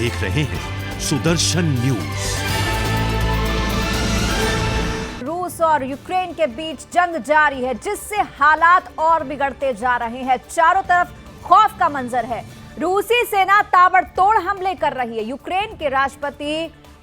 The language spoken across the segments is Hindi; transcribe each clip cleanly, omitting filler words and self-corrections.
देख रहे हैं सुदर्शन न्यूज। रूस और यूक्रेन के बीच जंग जारी है, जिससे हालात और बिगड़ते जा रहे हैं। चारों तरफ खौफ का मंजर है। रूसी सेना ताबड़तोड़ हमले कर रही है। यूक्रेन के राष्ट्रपति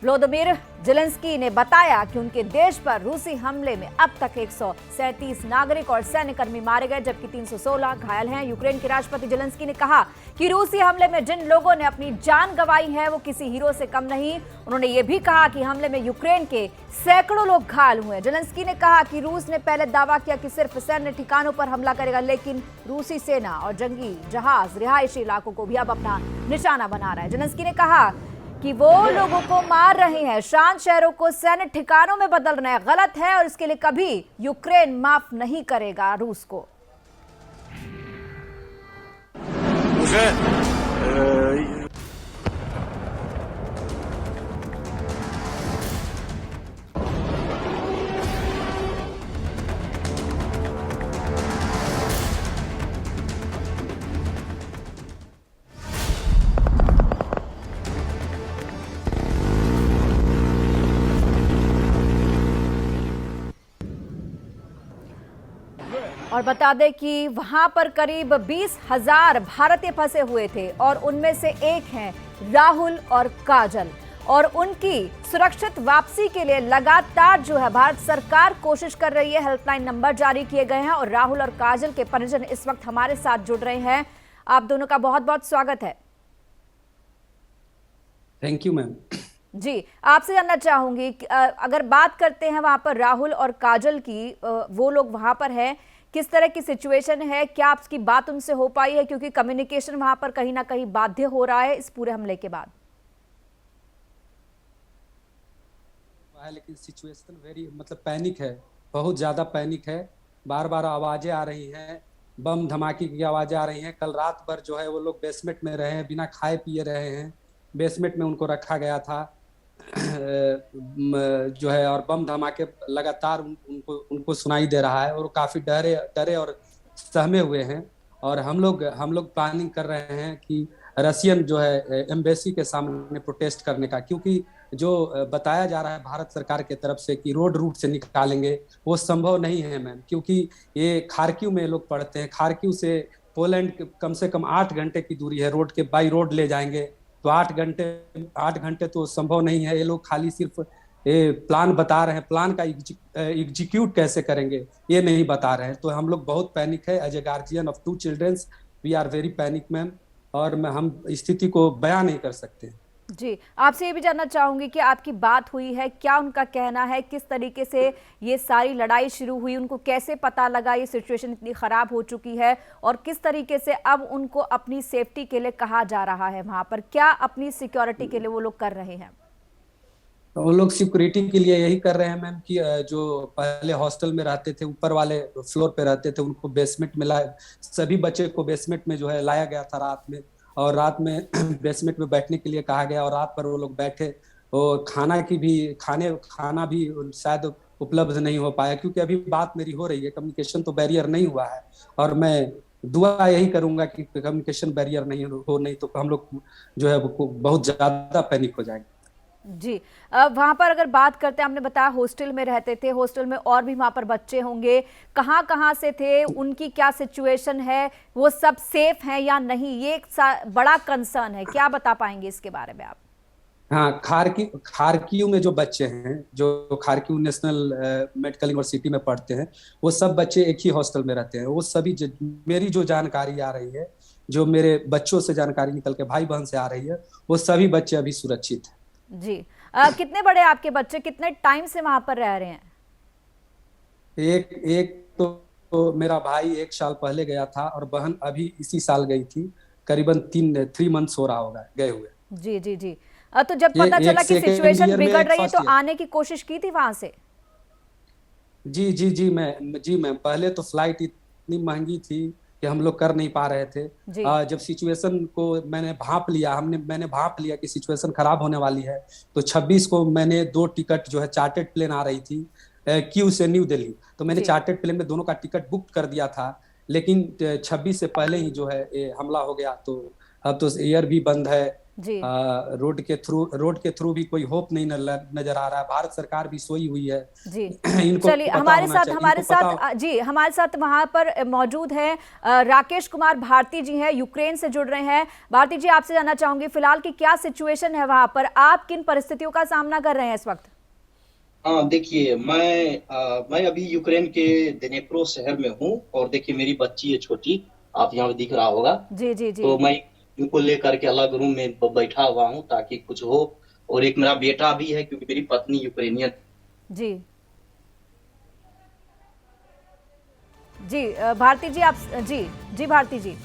व्लादिमीर ज़ेलेंस्की ने बताया कि उनके देश पर रूसी हमले में अब तक 137 नागरिक और सैन्यकर्मी मारे गए, जबकि 316 घायल हैं। यूक्रेन के राष्ट्रपति ज़ेलेंस्की ने कहा कि रूसी हमले में जिन लोगों ने अपनी जान गंवाई है वो किसी हीरो से कम नहीं। उन्होंने ये भी कहा कि हमले में यूक्रेन के सैकड़ों लोग घायल हुए। ज़ेलेंस्की ने कहा कि रूस ने पहले दावा किया कि सिर्फ सैन्य ठिकानों पर हमला करेगा, लेकिन रूसी सेना और जंगी जहाज रिहायशी इलाकों को भी अब अपना निशाना बना रहा है। ज़ेलेंस्की ने कहा कि वो लोगों को मार रहे हैं, शांत शहरों को सैन्य ठिकानों में बदल रहे हैं, गलत है और इसके लिए कभी यूक्रेन माफ नहीं करेगा रूस को। और बता दें कि वहां पर करीब 20,000 भारतीय फंसे हुए थे और उनमें से एक हैं राहुल और काजल, और उनकी सुरक्षित वापसी के लिए लगातार जो है भारत सरकार कोशिश कर रही है। हेल्पलाइन नंबर जारी किए गए हैं और राहुल और काजल के परिजन इस वक्त हमारे साथ जुड़ रहे हैं। आप दोनों का बहुत बहुत स्वागत है। Thank you ma'am. जी, आपसे जानना चाहूंगी अगर बात करते हैं वहां पर राहुल और काजल की, वो लोग वहां पर हैं, किस तरह की सिचुएशन है, क्या आपकी बात उनसे हो पाई है, क्योंकि कम्युनिकेशन वहां पर कहीं ना कहीं बाध्य हो रहा है इस पूरे हमले के बाद। लेकिन सिचुएशन वेरी पैनिक है, बहुत ज्यादा पैनिक है। बार बार आवाजें आ रही हैं, बम धमाके की आवाजें आ रही हैं। कल रात भर जो है वो लोग बेसमेंट में रहे हैं, बिना खाए पिए रहे हैं, बेसमेंट में उनको रखा गया था जो है, और बम धमाके लगातार उनको सुनाई दे रहा है और वो काफी डरे और सहमे हुए हैं। और हम लोग प्लानिंग कर रहे हैं कि रशियन जो है एम्बेसी के सामने प्रोटेस्ट करने का, क्योंकि जो बताया जा रहा है भारत सरकार की तरफ से कि रोड रूट से निकालेंगे, वो संभव नहीं है मैम, क्योंकि ये खार्किव में लोग पढ़ते हैं। खार्किव से पोलैंड कम से कम 8 घंटे की दूरी है, रोड के बाई रोड ले जाएंगे तो 8 घंटे तो संभव नहीं है। ये लोग खाली सिर्फ ये प्लान बता रहे हैं, प्लान का एग्जीक्यूट कैसे करेंगे ये नहीं बता रहे हैं। तो हम लोग बहुत पैनिक है। As a guardian of 2 childrens we are very panic ma'am, और हम स्थिति को बयान नहीं कर सकते। जी, आपसे ये भी जानना चाहूंगी कि आपकी बात हुई है, क्या उनका कहना है, किस तरीके से ये सारी लड़ाई शुरू हुई, उनको कैसे पता लगा ये सिचुएशन इतनी खराब हो चुकी है, और किस तरीके से अब उनको अपनी सेफ्टी के लिए कहा जा रहा है, वहां पर क्या अपनी सिक्योरिटी के लिए वो लोग कर रहे हैं? वो लोग सिक्योरिटी के लिए यही कर रहे हैं मैम कि जो पहले हॉस्टल में रहते थे, ऊपर वाले फ्लोर पे रहते थे, उनको बेसमेंट में सभी बच्चे को बेसमेंट में जो है लाया गया था रात में, और रात में बेसमेंट में बैठने के लिए कहा गया, और रात भर वो लोग बैठे। और खाना भी शायद उपलब्ध नहीं हो पाया, क्योंकि अभी बात मेरी हो रही है, कम्युनिकेशन तो बैरियर नहीं हुआ है। और मैं दुआ यही करूंगा कि कम्युनिकेशन बैरियर नहीं हो, नहीं तो हम लोग जो है बहुत ज्यादा पैनिक हो जाएंगे। जी, वहां पर अगर बात करते हैं, आपने बताया हॉस्टल में रहते थे, हॉस्टल में और भी वहां पर बच्चे होंगे, कहाँ से थे, उनकी क्या सिचुएशन है, वो सब सेफ हैं या नहीं, ये एक बड़ा कंसर्न है। क्या बता पाएंगे इसके बारे में आप? हाँ, खार्किव में जो बच्चे हैं, जो खार्किव नेशनल मेडिकल यूनिवर्सिटी में पढ़ते हैं, वो सब बच्चे एक ही हॉस्टल में रहते हैं। वो सभी मेरी जो जानकारी आ रही है, जो मेरे बच्चों से जानकारी निकल के भाई बहन से आ रही है, वो सभी बच्चे अभी सुरक्षित हैं। जी, कितने बड़े आपके बच्चे, कितने टाइम से वहां पर रह रहे हैं? एक तो मेरा भाई 1 साल पहले गया था, और बहन अभी इसी साल गई थी, करीबन 3 मंथ्स हो रहा होगा गए हुए। जी जी जी, तो जब पता चला कि सिचुएशन बिगड़ रही है तो आने की कोशिश की थी वहां से? जी मैम, पहले तो फ्लाइट इतनी महंगी थी कि हम लोग कर नहीं पा रहे थे। जब सिचुएशन को मैंने भांप लिया कि सिचुएशन खराब होने वाली है, तो 26 को मैंने 2 टिकट जो है, चार्टर्ड प्लेन आ रही थी क्यू से न्यू दिल्ली, तो मैंने चार्टर्ड प्लेन में दोनों का टिकट बुक कर दिया था। लेकिन 26 से पहले ही जो है ये हमला हो गया, तो अब तो एयर भी बंद है, जी रोड के थ्रू भी कोई होप नहीं नजर आ रहा है। भारत सरकार भी सोई हुई है। जी। इनको चलिए पता हमारे होना साथ चाहिए, हमारे इनको पता साथ जी हमारे साथ वहां पर मौजूद है राकेश कुमार भारती जी हैं, यूक्रेन से जुड़ रहे हैं। भारती जी, आपसे जानना चाहूंगी फिलहाल की क्या सिचुएशन है वहां पर, आप किन परिस्थितियों का सामना कर रहे हैं इस वक्त? हाँ, देखिए मैं अभी यूक्रेन के दिनेप्रो शहर में हूँ। और देखिए मेरी बच्ची है छोटी, आप यहाँ पे दिख रहा होगा। जी जी जी तो मैं उनको लेकर के अलग रूम में बैठा हुआ हूँ ताकि कुछ हो। और एक मेरा बेटा भी है क्योंकि मेरी पत्नी यूक्रेनियन। जी जी भारती जी आप जी जी भारती जी।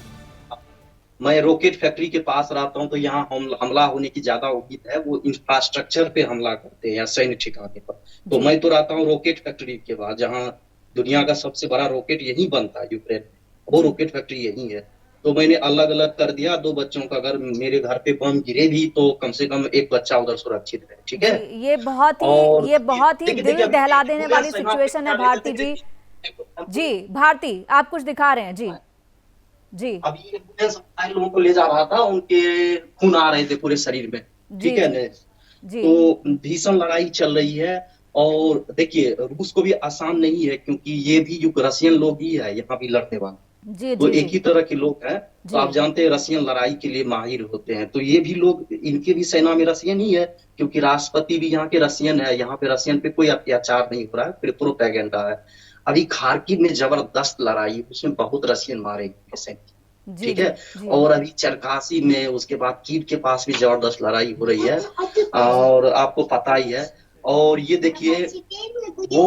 मैं रॉकेट फैक्ट्री के पास रहता हूँ, तो यहाँ हमला होने की ज्यादा उम्मीद है। वो इंफ्रास्ट्रक्चर पे हमला करते हैं या सैन्य ठिकाने पर। तो जी मैं तो रहता हूँ रॉकेट फैक्ट्री के पास, जहाँ दुनिया का सबसे बड़ा रॉकेट यही बनता है यूक्रेन में। वो जी रॉकेट फैक्ट्री यही है। तो मैंने अलग अलग कर दिया दो बच्चों का। अगर मेरे घर पे बम गिरे भी तो कम से कम एक बच्चा उधर सुरक्षित है, ठीक जी है। ये और बहुत ही देखिए दिल देखिए अभी दहला देने पूरा वाली सीमा पे सिचुएशन है क्या लेते भारती थे, जी। देखिए, जी भारती, आप कुछ दिखा रहे हैं जी। जी अभी एम्बुलेंस लोगों को ले जा रहा था, उनके खून आ रहे थे पूरे शरीर में, जी ठीक है जी न। जी तो भीषण लड़ाई चल रही है। और देखिए रूस को भी आसान नहीं है, क्योंकि ये भी रशियन लोग ही है यहाँ भी लड़ने वाले। जी तो जी एक जी ही तरह के लोग हैं। तो जी आप जानते हैं रशियन लड़ाई के लिए माहिर होते हैं। तो ये भी लोग, इनके भी सेना में रशियन ही है, क्योंकि राष्ट्रपति भी यहाँ के रशियन है। यहाँ पे रशियन पे कोई अत्याचार नहीं हो रहा है, फिर प्रोपेगेंडा है। अभी खार्किव में जबरदस्त लड़ाई, उसमें बहुत रशियन मारे गए सैनिक, जी ठीक जी है। जी और अभी चरकासी में, उसके बाद कीव के पास भी जबरदस्त लड़ाई हो रही है, जी और आपको पता ही है। और ये देखिए वो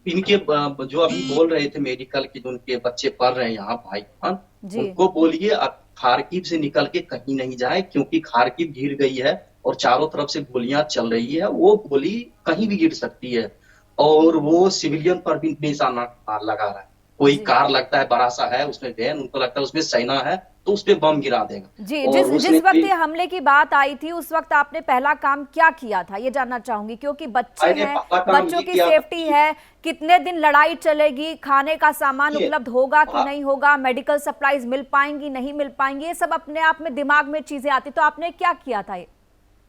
इनके जो अभी बोल रहे थे मेडिकल के, जो उनके बच्चे पढ़ रहे हैं यहाँ भाई बहन, जी उनको बोलिए अब खार्किव से निकल के कहीं नहीं जाए, क्योंकि खार्किव घिर गई है और चारों तरफ से गोलियां चल रही है। वो गोली कहीं भी गिर सकती है। और वो सिविलियन पर भी निशाना लगा रहा है। कोई जी कार लगता है बड़ा सा है, उसमें वैन, उनको लगता है उसमें सेना है, तो उस पे बम गिरा जी देगा। जिस और जिस उसने वक्त ये हमले की बात आई थी उस वक्त आपने पहला काम क्या किया था, ये जानना चाहूंगी, क्योंकि बच्चे मैंने हैं, पहला काम बच्चों ये की किया था सेफ्टी कि है, कितने दिन लड़ाई चलेगी, खाने का सामान ये उपलब्ध होगा कि भा- नहीं होगा, मेडिकल सप्लाईज मिल पाएंगी नहीं मिल पाएंगी, ये सब अपने आप में दिमाग में चीजें आती, तो आपने क्या किया था ये?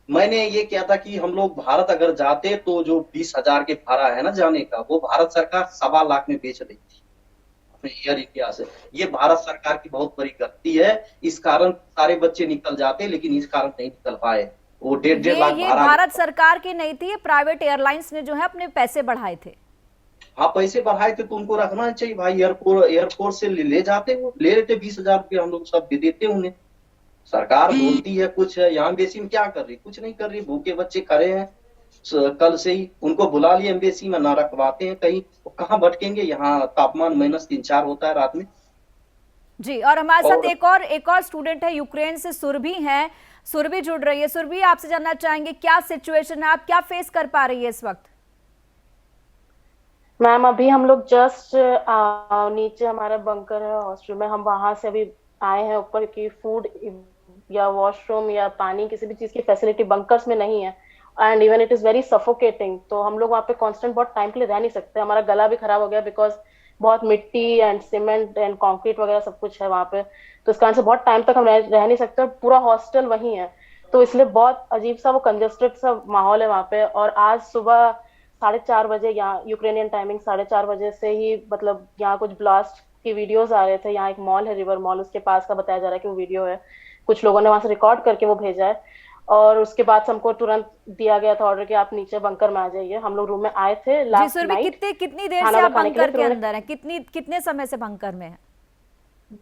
मैंने ये किया था कि हम लोग भारत अगर जाते तो जो 20,000 के भाड़ा है ना जाने का, वो भारत सरकार 1.25 लाख में बेच रही थी अपने एयर इंडिया से। ये भारत सरकार की बहुत बड़ी गलती है। इस कारण सारे बच्चे निकल जाते, लेकिन इस कारण नहीं निकल पाए। वो 1.5 लाख ये भाड़ा। भारत सरकार की नहीं थी, ये प्राइवेट एयरलाइंस ने जो है अपने पैसे बढ़ाए थे। हाँ, पैसे बढ़ाए थे तो उनको रखना चाहिए भाई। एयरपोर्ट से ले जाते, वो ले लेते 20,000 रुपये, हम लोग सब दे देते उन्हें। सरकार बोलती है कुछ है, यहाँ एम्बेसी में क्या कर रही, कुछ नहीं कर रही। भूखे बच्चे खड़े हैं। कल से ही उनको बुला लिया एम्बेसी में, ना रखवाते हैं कहीं। वो कहाँ भटकेंगे, यहाँ तापमान -3-4 होता है रात में। जी, और हमारे साथ और एक और स्टूडेंट है यूक्रेन से, सुरभि हैं। सुरभि जुड़ रही है। सुरभि, आपसे जानना चाहेंगे क्या सिचुएशन है, आप क्या फेस कर पा रही है इस वक्त? मैम अभी हम लोग जस्ट नीचे हमारा बंकर है हॉस्टल में, हम वहां से अभी आए हैं ऊपर की फूड या वॉशरूम या पानी किसी भी चीज की फैसिलिटी बंकर्स में नहीं है। And even it is very suffocating. तो हम लोग वहाँ पे कांस्टेंट बहुत टाइम के लिए रह नहीं सकते। हमारा गला भी खराब हो गया बिकॉज बहुत मिट्टी एंड सीमेंट एंड कंक्रीट वगैरह सब कुछ है वहाँ पे। तो इस कारण से बहुत टाइम तक हम रह नहीं सकते, और पूरा हॉस्टल वही है। तो इसलिए बहुत अजीब सा वो कंजेस्टेड सा माहौल है वहाँ पे। और आज सुबह 4:30 बजे, यहाँ यूक्रेनियन टाइमिंग 4:30 बजे से ही मतलब यहाँ कुछ ब्लास्ट की वीडियोस आ रहे थे। यहाँ एक मॉल है, रिवर मॉल, उसके पास का बताया जा रहा है कि वो वीडियो है, कुछ लोगों ने वहां से रिकॉर्ड करके वो भेजा है। और उसके बाद हमको तुरंत दिया गया था ऑर्डर कि आप नीचे बंकर में आ जाइए। हम लोग रूम में आए थे जी लास्ट सुरभि, नाइट कितनी देर से खाना आप खाने के बंकर के लिए। अंदर हैं, कितने समय से बंकर में है?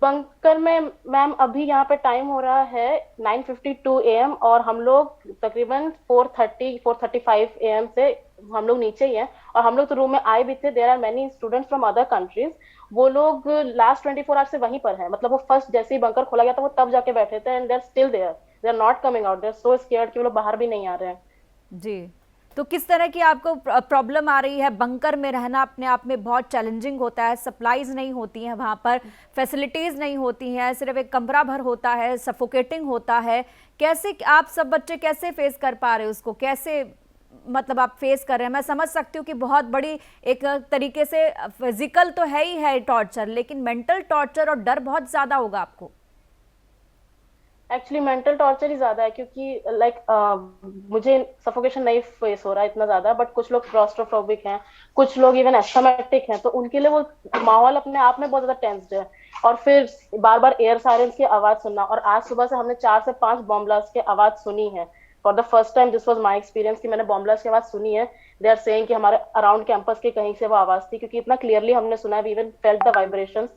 बंकर में मैम अभी यहाँ पे टाइम हो रहा है 9:52 AM, और हम लोग तकरीबन 4:35 AM से हम लोग नीचे ही हैं। और हम लोग तो रूम में आए भी थे। There are many students from other countries. वो लोग लास्ट 24 आवर्स से वहीं पर हैं। मतलब वो फर्स्ट जैसे ही बंकर खोला गया था वो तब जाके बैठे थे, and they are still there, they are not coming out, they are so scared कि वो लोग बाहर भी नहीं आ रहे हैं। जी, तो किस तरह की आपको प्रॉब्लम आ रही है? बंकर में रहना अपने आप में बहुत चैलेंजिंग होता है, सप्लाईज नहीं होती हैं वहाँ पर, फैसिलिटीज़ नहीं होती हैं, सिर्फ एक कमरा भर होता है, सफोकेटिंग होता है। कैसे आप सब बच्चे कैसे फेस कर पा रहे हो उसको, कैसे मतलब आप फेस कर रहे हैं? मैं समझ सकती हूँ कि बहुत बड़ी एक तरीके से फिजिकल तो है ही है टॉर्चर, लेकिन मेंटल टॉर्चर और डर बहुत ज़्यादा होगा आपको। एक्चुअली मेंटल टॉर्चर ही ज्यादा है, क्योंकि मुझे सफोकेशन नहीं फेस हो रहा है इतना ज्यादा, बट कुछ लोग क्लॉस्ट्रोफोबिक हैं, कुछ लोग इवन एस्थमेटिक हैं, तो उनके लिए वो माहौल अपने आप में बहुत ज्यादा टेंस्ड है। और फिर बार बार एयर सायरेंस की आवाज सुनना, और आज सुबह से हमने 4 से 5 बॉम्ब ब्लास्ट की आवाज सुनी है। For the first time this was my experience कि मैंने बॉम्ब ब्लास्ट की आवाज सुनी है। दे आर सेइंग कि हमारे अराउंड कैंपस के कहीं से वो आवाज थी, क्योंकि इतना क्लियरली हमने सुना है, we even felt the vibrations.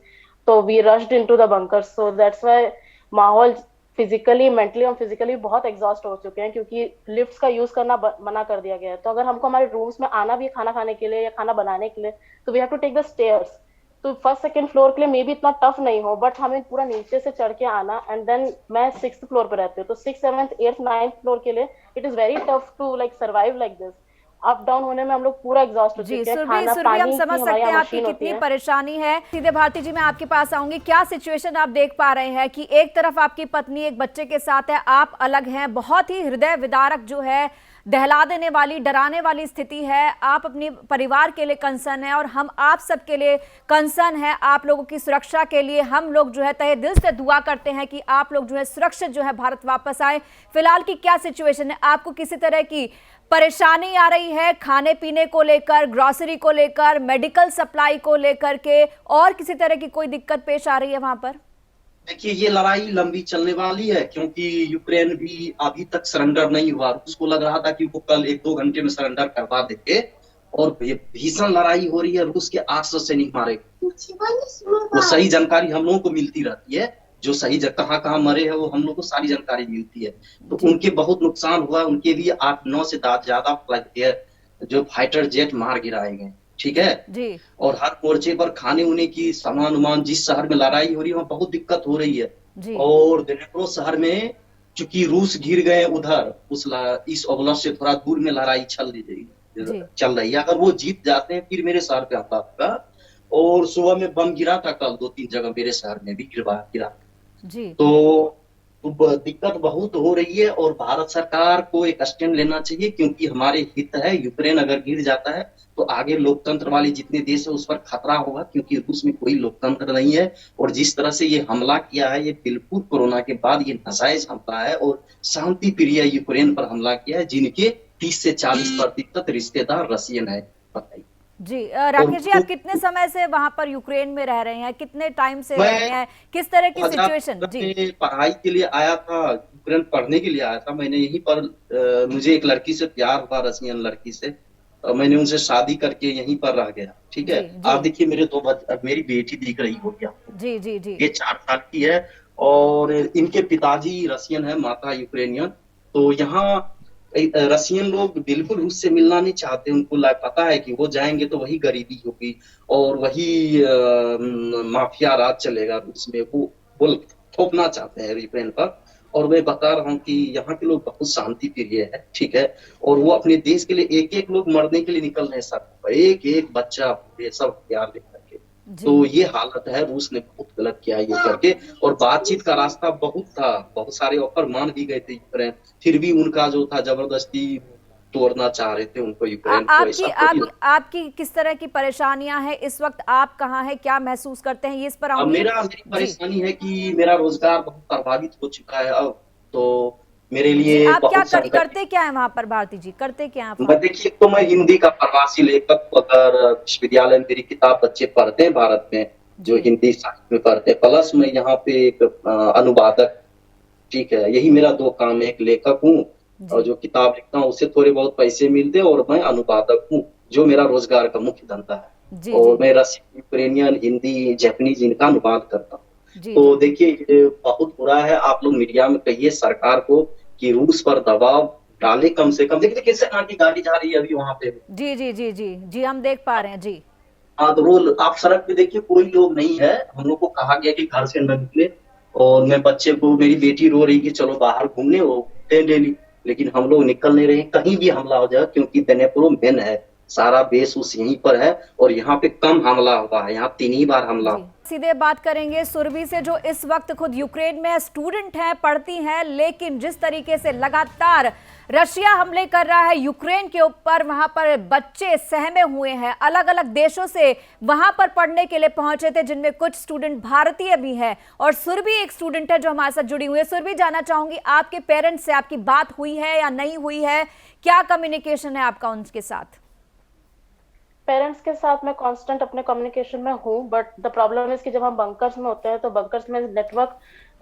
तो we rushed into the bunkers, so that's why माहौल फिजिकली, मेंटली और फिजिकली बहुत एग्जॉस्ट हो चुके हैं, क्योंकि लिफ्ट्स का यूज करना मना कर दिया गया है। तो अगर हमको हमारे रूम्स में आना भी है खाना खाने के लिए या खाना बनाने के लिए, तो we have to take the stairs. तो फर्स्ट सेकंड फ्लोर के लिए मे भी इतना टफ नहीं हो, बट हमें पूरा नीचे से चढ़ के आना, एंड देन मैं 6th फ्लोर पे रहती हूँ, तो 6th 7th 8th 9th floor के लिए it is very tough to like survive like this. Up down होने में हम लोग पूरा एग्जॉस्ट हो चुके हैं। खाना सुरभि, पानी हम समझ सकते हैं आपकी कितनी परेशानी है। सीधे भारती जी, मैं आपके पास आऊंगी। क्या सिचुएशन आप देख पा रहे हैं कि एक तरफ आपकी पत्नी एक बच्चे के साथ है, आप अलग हैं, बहुत ही हृदय विदारक जो है, दहला देने वाली, डराने वाली स्थिति है। आप अपने परिवार के लिए कंसर्न है और हम आप सबके लिए कंसर्न है, आप लोगों की सुरक्षा के लिए। हम लोग जो है तहे दिल से दुआ करते हैं कि आप लोग जो है सुरक्षित जो है भारत वापस आए। फिलहाल की क्या सिचुएशन है? आपको किसी तरह की परेशानी आ रही है खाने पीने को लेकर, ग्रोसरी को लेकर, मेडिकल सप्लाई को लेकर के, और किसी तरह की कोई दिक्कत पेश आ रही है वहां पर? देखिए, ये लड़ाई लंबी चलने वाली है, क्योंकि यूक्रेन भी अभी तक सरेंडर नहीं हुआ। उसको लग रहा था कि वो कल 1-2 घंटे में सरेंडर करवा देंगे, और ये भीषण लड़ाई हो रही है। रूस के 800 सैनिक मारे, वो सही जानकारी हम लोगों को मिलती रहती है, जो सही कहाँ मरे हैं वो हम लोग को सारी जानकारी मिलती है। तो उनके बहुत नुकसान हुआ, उनके भी 8-9 से ज्यादा जो फाइटर जेट मार गिराए गए, ठीक है जी। और हर मोर्चे पर खाने उने की सामान उमान, जिस शहर में लड़ाई हो रही है वहाँ बहुत दिक्कत हो रही है जी। और दिनेप्रो शहर में चूंकि रूस घिर गए उधर, इस ओब्लास्ट से थोड़ा दूर में लड़ाई चल रही है। अगर वो जीत जाते हैं फिर मेरे शहर पे हमला होगा। और सुबह में बम गिरा था कल 2-3 जगह, मेरे शहर में भी गिरा जी। तो दिक्कत बहुत हो रही है, और भारत सरकार को एक स्टैंड लेना चाहिए, क्योंकि हमारे हित है। यूक्रेन अगर गिर जाता है तो आगे लोकतंत्र वाले जितने देश है उस पर खतरा होगा, क्योंकि रूस में कोई लोकतंत्र नहीं है। और जिस तरह से ये हमला किया है, ये बिल्कुल कोरोना के बाद ये नाजायज हमला है, और शांति प्रिय यूक्रेन पर हमला किया है, जिनके 30 से 40% रिश्तेदार रशियन है। बताइए जी। राकेश जी, आप कितने समय से वहां पर यूक्रेन में रह रहे हैं? कितने टाइम से रह रहे हैं? किस तरह की सिचुएशन? जी, पढ़ाई के लिए आया था, यूक्रेन पढ़ने के लिए आया था। मैंने यहीं पर मुझे एक लड़की से प्यार हुआ, रशियन लड़की से। मैंने उनसे शादी करके यहीं पर रह गया, ठीक है। आप देखिए, मेरी बेटी दिख रही होगी आपको। जी जी जी। ये 4 साल की है, और इनके पिताजी रशियन है, माता यूक्रेनियन। तो यहाँ रशियन लोग बिल्कुल रूस से मिलना नहीं चाहते। उनको पता है कि वो जाएंगे तो वही गरीबी होगी और वही माफिया राज चलेगा रूस में। वो थोपना चाहते हैं यूक्रेन पर। और मैं बता रहा हूँ कि यहाँ के लोग बहुत शांति प्रिय है, ठीक है। और वो अपने देश के लिए एक लोग मरने के लिए निकल रहे हैं, सब एक बच्चा सब हथियार लेकर के। तो ये हालत है। रूस ने बहुत गलत किया ये करके, और बातचीत का रास्ता बहुत था, बहुत सारे ऑफर मान भी गए थे यूक्रेन, फिर भी उनका जो था जबरदस्ती तोड़ना चाह रहे थे उनको यूक्रेन को। आपकी किस तरह की परेशानियां हैं इस वक्त? आप कहाँ हैं, क्या महसूस करते हैं, ये इस पर आऊंगी। मेरी परेशानी है कि मेरा रोजगार बहुत प्रभावित हो चुका है अब। तो मेरे लिए आप क्या करते क्या है वहाँ पर? भारती जी, करते क्या है? देखिए, तो मैं हिंदी का प्रवासी लेखक, अगर विश्वविद्यालय में मेरी किताब बच्चे पढ़ते हैं भारत में, जो हिंदी साहित्य में पढ़ते हैं, प्लस मैं यहाँ पे एक अनुवादक, ठीक है। यही मेरा 2 काम है। एक लेखक हूँ और जो किताब लिखता हूँ उससे थोड़े बहुत पैसे मिलते हैं, और मैं अनुवादक हूँ, जो मेरा रोजगार का मुख्य धंधा है। और मैं रशियन, यूक्रेनियन, हिंदी, जापानीज इनका अनुवाद करता हूँ। तो देखिए, बहुत बुरा है। आप लोग मीडिया में कहिए सरकार को कि रूस पर दबाव डाले कम से कम। देखिए कैसे की गाड़ी जा रही है अभी वहां पे। जी जी जी जी जी, हम देख पा रहे हैं जी। हाँ, तो वो आप सड़क पे देखिए कोई लोग नहीं है। हम लोग को कहा गया कि घर से न निकले, और मैं बच्चे को, मेरी बेटी रो रही कि चलो बाहर घूमने, वो डेली, लेकिन हम लोग निकल नहीं रहे। कहीं भी हमला हो जाए, क्योंकि दिनेप्रो मेन है, सारा बेस उस यहीं पर है, और यहाँ पे कम हमला हुआ है। यहाँ 3 ही बार हमला। सीधे बात करेंगे सुरभि से, जो इस वक्त खुद यूक्रेन में स्टूडेंट हैं, पढ़ती हैं, लेकिन जिस तरीके से लगातार रशिया हमले कर रहा है यूक्रेन के ऊपर, वहां पर बच्चे सहमे हुए हैं, अलग अलग देशों से वहां पर पढ़ने के लिए पहुंचे थे, जिनमें कुछ स्टूडेंट भारतीय भी हैं और सुरभि एक स्टूडेंट है जो हमारे साथ जुड़ी हुई है। सुरभि, जानना चाहूंगी आपके पेरेंट्स से आपकी बात हुई है या नहीं हुई है, क्या कम्युनिकेशन है आपका उनके साथ? पेरेंट्स के साथ मैं कांस्टेंट अपने कम्युनिकेशन में हूँ, बट द प्रॉब्लम इज कि जब हम बंकर्स में होते हैं तो बंकर्स में नेटवर्क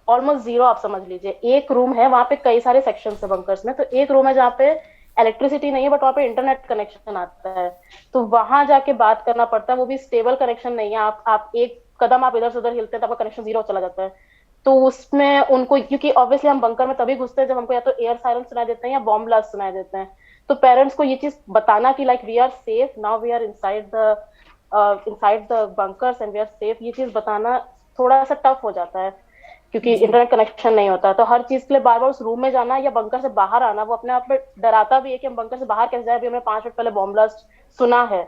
ऑलमोस्ट जीरो, आप समझ लीजिए। एक रूम है, वहां पे कई सारे सेक्शन है बंकर्स में, तो एक रूम है जहाँ पे इलेक्ट्रिसिटी नहीं है बट वहाँ पे इंटरनेट कनेक्शन आता है, तो वहां जाके बात करना पड़ता है, वो भी स्टेबल कनेक्शन नहीं है। आप एक कदम आप इधर से उधर हिलते हैं तो आपका कनेक्शन जीरो चला जाता है। तो उसमें उनको, क्योंकि ऑब्वियसली हम बंकर में तभी घुसते हैं जब हमको या तो एयर सायरन सुनाई देते हैं या बॉम्ब ब्लास्ट सुनाई देते हैं, तो पेरेंट्स को ये चीज बताना कि like we are safe now, we are inside the bunkers and we are safe, ये चीज बताना थोड़ा सा टफ हो जाता है क्योंकि इंटरनेट कनेक्शन नहीं होता। तो हर चीज के लिए बार बार उस रूम में जाना या बंकर से बाहर आना, वो अपने आप में डराता भी है कि हम बंकर से बाहर कैसे जाए, अभी हमने 5 मिनट पहले बॉम्ब ब्लास्ट सुना है,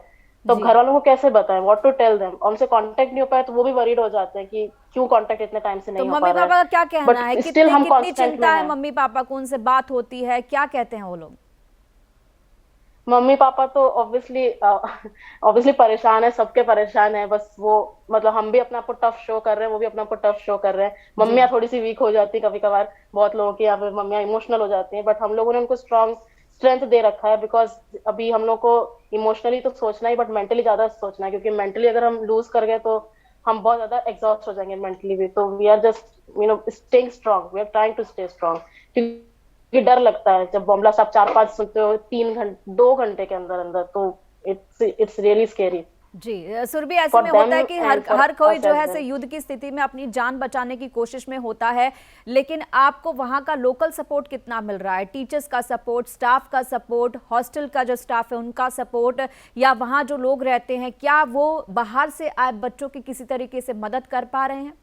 तो घर वालों को कैसे बताएं, व्हाट टू टेल देम, उनसे कांटेक्ट नहीं हो पाया तो वो भी वरीड हो जाते हैं कि क्यों कांटेक्ट इतने टाइम से नहीं हो पा रहा है। मम्मी पापा का क्या कहना है, कितनी चिंता है हैं। मम्मी पापा को, उनसे बात होती है, क्या कहते हैं वो लोग? मम्मी पापा तो ऑब्वियसली परेशान है, सबके परेशान है, बस वो मतलब हम भी अपने आप को टफ शो कर रहे हैं, वो भी अपने आप को टफ शो कर रहे हैं। मम्मियाँ थोड़ी सी वीक हो जाती है कभी कभार, बहुत लोगों की यहाँ पे मम्मियाँ इमोशनल हो जाती हैं, बट हम लोगों ने उनको स्ट्रॉन्ग स्ट्रेंथ दे रखा है, बिकॉज अभी हम लोग को इमोशनली तो सोचना ही बट मेंटली ज्यादा सोचना है, क्योंकि मेंटली अगर हम लूज कर गए तो हम बहुत ज्यादा एग्जॉस्ट हो जाएंगे मेंटली भी। तो we are just staying strong, we are trying to stay strong, क्योंकि डर लगता है जब बॉम्ब ब्लास्ट आप 4-5 सुनते हो 2 घंटे के अंदर अंदर, तो इट्स रियली स्केरी। जी सुरभि, ऐसे में होता है कि हर कोई जो है युद्ध की स्थिति में अपनी जान बचाने की कोशिश में होता है, लेकिन आपको वहां का लोकल सपोर्ट कितना मिल रहा है? टीचर्स का सपोर्ट, स्टाफ का सपोर्ट, हॉस्टल का जो स्टाफ है उनका सपोर्ट, या वहां जो लोग रहते हैं क्या वो बाहर से आए बच्चों की किसी तरीके से मदद कर पा रहे हैं?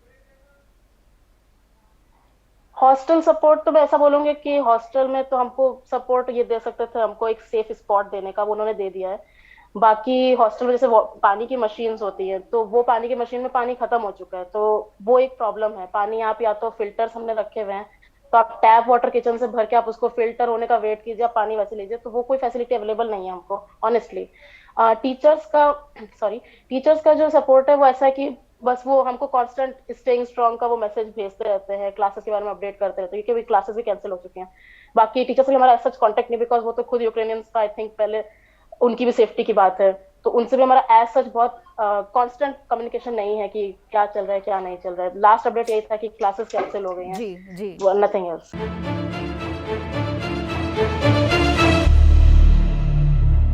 हॉस्टल सपोर्ट तो मैं ऐसा बोलूंगी कि हॉस्टल में तो हमको सपोर्ट ये दे सकते थे, हमको एक सेफ स्पॉट देने का, वो उन्होंने दे दिया है। बाकी हॉस्टल में जैसे पानी की मशीन्स होती है, तो वो पानी की मशीन में पानी खत्म हो चुका है, तो वो एक प्रॉब्लम है। पानी आप या तो फिल्टर्स हमने रखे हुए हैं, तो आप टैप वाटर किचन से भर के आप उसको फिल्टर होने का वेट कीजिए, आप पानी वैसे लीजिए, तो वो कोई फैसिलिटी अवेलेबल नहीं है हमको ऑनेस्टली। टीचर्स का जो सपोर्ट है वो ऐसा है कि बस वो हमको कांस्टेंट स्टेइंग स्ट्रांग का वो मैसेज भेजते रहते हैं, क्लासेस के बारे में अपडेट करते रहते हैं, क्योंकि क्लासेस भी कैंसिल हो चुके हैं। बाकी टीचर्स से हमारा सच कांटेक्ट नहीं, बिकॉज वो तो खुद यूक्रेनियंस का आई थिंक पहले उनकी भी सेफ्टी की बात है, तो उनसे भी हमारा एज सच बहुत कांस्टेंट कम्युनिकेशन नहीं है कि क्या चल रहा है क्या नहीं चल रहा है। लास्ट अपडेट यही था कि क्लासेस कैंसिल हो गई हैं, जी जी, नथिंग एल्स।